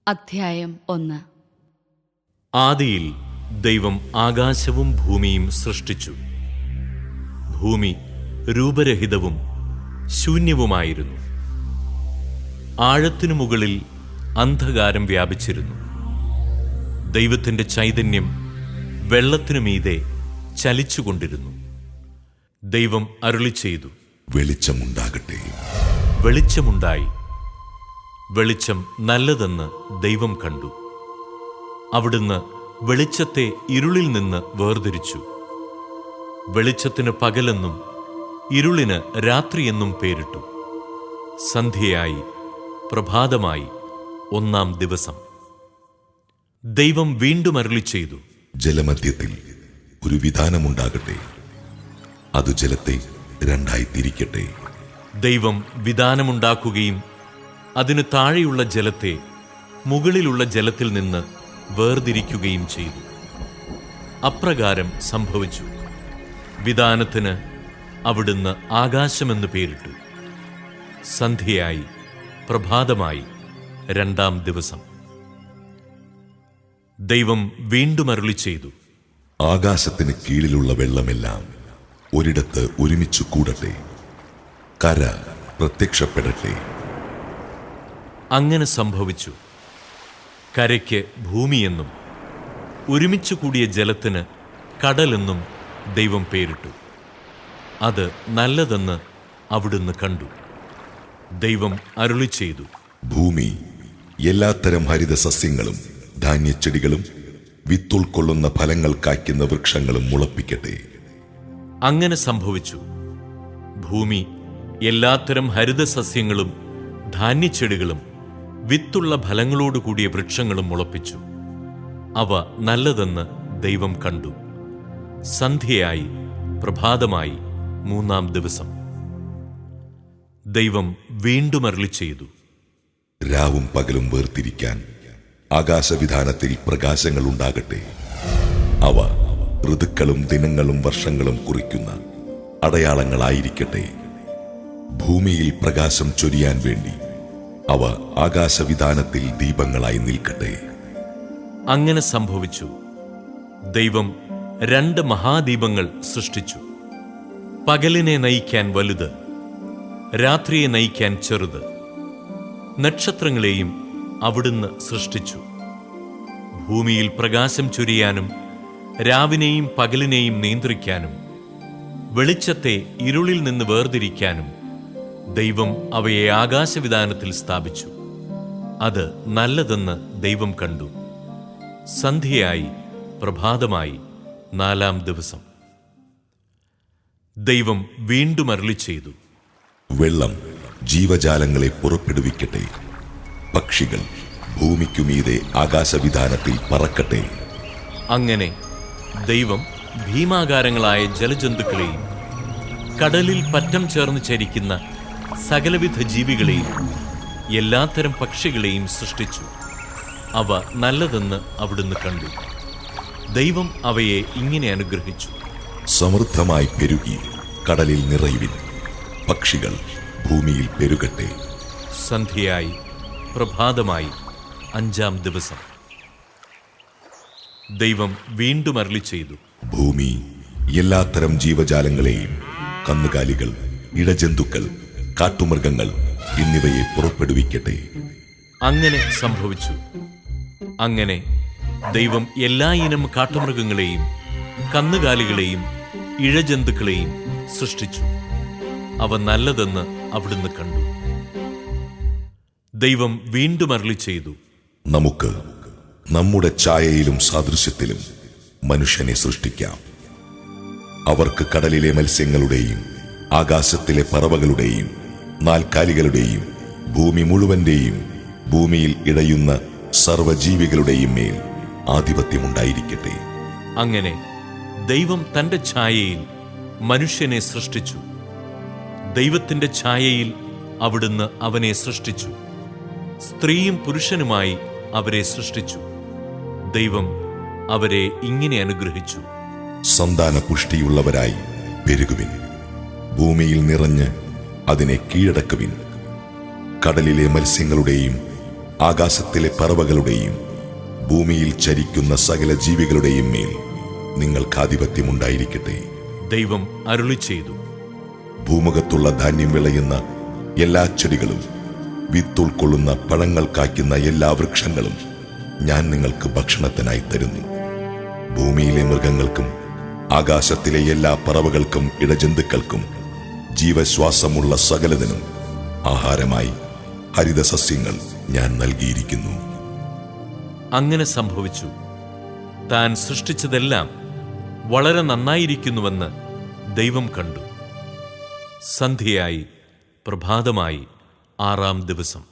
അധ്യായം 1. ആദിയിൽ ദൈവം ആകാശവും ഭൂമിയും സൃഷ്ടിച്ചു. ഭൂമി രൂപരഹിതവും ശൂന്യവുമായിരുന്നു. ആഴത്തിനു മുകളിൽ അന്ധകാരം വ്യാപിച്ചിരുന്നു. ദൈവത്തിന്റെ ചൈതന്യം വെള്ളത്തിനു മീതെ ചലിച്ചുകൊണ്ടിരുന്നു. ദൈവം അരുളിച്ചെയ്തു, വെളിച്ചമുണ്ടാകട്ടെ. വെളിച്ചമുണ്ടായി. വെളിച്ചം നല്ലതെന്ന് ദൈവം കണ്ടു. അവിടുന്ന് വെളിച്ചത്തെ ഇരുളിൽ നിന്ന് വേർതിരിച്ചു. വെളിച്ചത്തിന് പകലെന്നും ഇരുളിന് രാത്രിയെന്നും പേരിട്ടു. സന്ധ്യയായി, പ്രഭാതമായി, 1-ാം ദിവസം. ദൈവം വീണ്ടും അരുളിച്ചെയ്തു, ജലമധ്യത്തിൽ ഒരു വിധാനമുണ്ടാകട്ടെ. അത് ജലത്തെ രണ്ടായി തിരിക്കട്ടെ. ദൈവം വിധാനമുണ്ടാക്കുകയും അതിനു താഴെയുള്ള ജലത്തെ മുകളിലുള്ള ജലത്തിൽ നിന്ന് വേർതിരിക്കുകയും ചെയ്തു. അപ്രകാരം സംഭവിച്ചു. വിധാനത്തിന് അവിടുന്ന് ആകാശമെന്ന് പേരിട്ടു. സന്ധ്യയായി, പ്രഭാതമായി, 2-ാം ദിവസം. ദൈവം വീണ്ടും അരുളിച്ചെയ്തു, ആകാശത്തിന് കീഴിലുള്ള വെള്ളമെല്ലാം ഒരിടത്ത് ഒരുമിച്ചു കൂടട്ടെ. കര പ്രത്യക്ഷപ്പെടട്ടെ. അങ്ങനെ സംഭവിച്ചു. കരയ്ക്ക് ഭൂമിയെന്നും ഒരുമിച്ചു കൂടിയ ജലത്തിന് കടലെന്നും ദൈവം പേരിട്ടു. അത് നല്ലതെന്ന് അവിടുന്ന് കണ്ടു. ദൈവം അരുളിച്ചെയ്തു, ഭൂമി എല്ലാത്തരം ഹരിത സസ്യങ്ങളും ധാന്യച്ചെടികളും വിത്തുൾക്കൊള്ളുന്ന ഫലങ്ങൾ കായ്ക്കുന്ന വൃക്ഷങ്ങളും മുളപ്പിക്കട്ടെ. അങ്ങനെ സംഭവിച്ചു. ഭൂമി എല്ലാത്തരം ഹരിതസസ്യങ്ങളും ധാന്യച്ചെടികളും വിത്തുള്ള ഫലങ്ങളോടുകൂടിയ വൃക്ഷങ്ങളും മുളപ്പിച്ചു. അവ നല്ലതെന്ന് ദൈവം കണ്ടു. സന്ധ്യയായി, പ്രഭാതമായി, 3-ാം ദിവസം. ദൈവം വീണ്ടും അരുളിച്ചെയ്തു, രാവും പകലും വേർതിരിക്കാൻ ആകാശവിധാനത്തിൽ പ്രകാശങ്ങൾ ഉണ്ടാകട്ടെ. അവ ഋതുക്കളും ദിനങ്ങളും വർഷങ്ങളും കുറിക്കുന്ന അടയാളങ്ങളായിരിക്കട്ടെ. ഭൂമിയിൽ പ്രകാശം ചൊരിയാൻ വേണ്ടി അവ ആകാശവിധാനത്തിൽ ദീപങ്ങളായി നിൽക്കട്ടെ. അങ്ങനെ സംഭവിച്ചു. ദൈവം 2 മഹാദീപങ്ങൾ സൃഷ്ടിച്ചു. പകലിനെ നയിക്കാൻ വലുത്, രാത്രിയെ നയിക്കാൻ ചെറുത്. നക്ഷത്രങ്ങളെയും അവിടുന്ന് സൃഷ്ടിച്ചു. ഭൂമിയിൽ പ്രകാശം ചൊരിയാനും രാവിനെയും പകലിനെയും നിയന്ത്രിക്കാനും വെളിച്ചത്തെ ഇരുളിൽ നിന്ന് വേർതിരിക്കാനും ദൈവം അവയെ ആകാശവിധാനത്തിൽ സ്ഥാപിച്ചു. അത് നല്ലതെന്ന് ദൈവം കണ്ടു. സന്ധ്യയായി, പ്രഭാതമായി, 4-ാം ദിവസം. ദൈവം വീണ്ടും അരുളിച്ചെയ്തു, വെള്ളം ജീവജാലങ്ങളെ പുറപ്പെടുവിക്കട്ടെ. പക്ഷികൾ ഭൂമിക്കുമീതെ ആകാശവിധാനത്തിൽ പറക്കട്ടെ. അങ്ങനെ ദൈവം ഭീമാകാരങ്ങളായ ജലജന്തുക്കളെയും കടലിൽ പറ്റം ചേർന്ന് ചരിക്കുന്ന സകലവിധ ജീവികളെയും എല്ലാത്തരം പക്ഷികളെയും സൃഷ്ടിച്ചു. അവ നല്ലതെന്ന് അവിടുന്ന് കണ്ടു. ദൈവം അവയെ ഇങ്ങനെ അനുഗ്രഹിച്ചു, സമൃദ്ധമായി പെരുകി കടലിൽ നിറയുവിൻ. പക്ഷികൾ ഭൂമിയിൽ പെരുകട്ടെ. സന്ധ്യയായി, പ്രഭാതമായി, 5-ാം ദിവസം. ദൈവം വീണ്ടും അരുളിച്ചെയ്തു, ഭൂമി എല്ലാത്തരം ജീവജാലങ്ങളെയും, കന്നുകാലികൾ, ഇഴജന്തുക്കൾ, കാട്ടുമൃഗങ്ങൾ എന്നിവയെ പുറപ്പെടുവിക്കട്ടെ. അങ്ങനെ സംഭവിച്ചു. അങ്ങനെ ദൈവം എല്ലാ ഇനം കാട്ടുമൃഗങ്ങളെയും കന്നുകാലികളെയും ഇഴജന്തുക്കളെയും സൃഷ്ടിച്ചു. അവ നല്ലതെന്ന് അവിടുന്ന് കണ്ടു. ദൈവം വീണ്ടും അരുളിച്ചെയ്തു, നമുക്ക് നമ്മുടെ ഛായയിലും സാദൃശ്യത്തിലും മനുഷ്യനെ സൃഷ്ടിക്കാം. അവർക്ക് കടലിലെ മത്സ്യങ്ങളുടെയും ആകാശത്തിലെ പറവകളുടെയും നാൽക്കാലികളുടെയും ഭൂമി മുഴുവന്റെയും ഭൂമിയിൽ ഇടയുന്ന സർവ്വജീവികളുടെയും മേൽ ആധിപത്യമുണ്ടായിരിക്കട്ടെ. അങ്ങനെ ദൈവം തന്റെ ഛായയിൽ മനുഷ്യനെ സൃഷ്ടിച്ചു. ദൈവത്തിന്റെ ഛായയിൽ അവിടുന്ന് അവനെ സൃഷ്ടിച്ചു. സ്ത്രീയും പുരുഷനുമായി അവരെ സൃഷ്ടിച്ചു. ദൈവം അവരെ ഇങ്ങനെ അനുഗ്രഹിച്ചു, സന്താന പുഷ്ടിയുള്ളവരായി പെരുകുവിൻ. ഭൂമിയിൽ നിറഞ്ഞ് അതിനെ കീഴടക്കുവിൻ. കടലിലെ മത്സ്യങ്ങളുടെയും ആകാശത്തിലെ പറവകളുടെയും ഭൂമിയിൽ ചരിക്കുന്ന സകല ജീവികളുടെയും മേൽ നിങ്ങൾക്ക് ആധിപത്യമുണ്ടായിരിക്കട്ടെ. ദൈവം അരുളി ചെയ്തു. ഭൂമുഖത്തുള്ള ധാന്യം വിളയുന്ന എല്ലാ ചെടികളും വിത്തുൾക്കൊള്ളുന്ന പഴങ്ങൾ കായ്ക്കുന്ന എല്ലാ വൃക്ഷങ്ങളും ഞാൻ നിങ്ങൾക്ക് ഭക്ഷണത്തിനായി തരുന്നു. ഭൂമിയിലെ മൃഗങ്ങൾക്കും ആകാശത്തിലെ എല്ലാ പറവകൾക്കും ഇടജന്തുക്കൾക്കും ജീവശ്വാസമുള്ള സകലതിനും ആഹാരമായി ഹരിതസസ്യങ്ങൾ ഞാൻ നൽകിയിരിക്കുന്നു. അങ്ങനെ സംഭവിച്ചു. താൻ സൃഷ്ടിച്ചതെല്ലാം വളരെ നന്നായിരിക്കുന്നുവെന്ന് ദൈവം കണ്ടു. സന്ധ്യയായി, പ്രഭാതമായി, 6-ാം ദിവസം.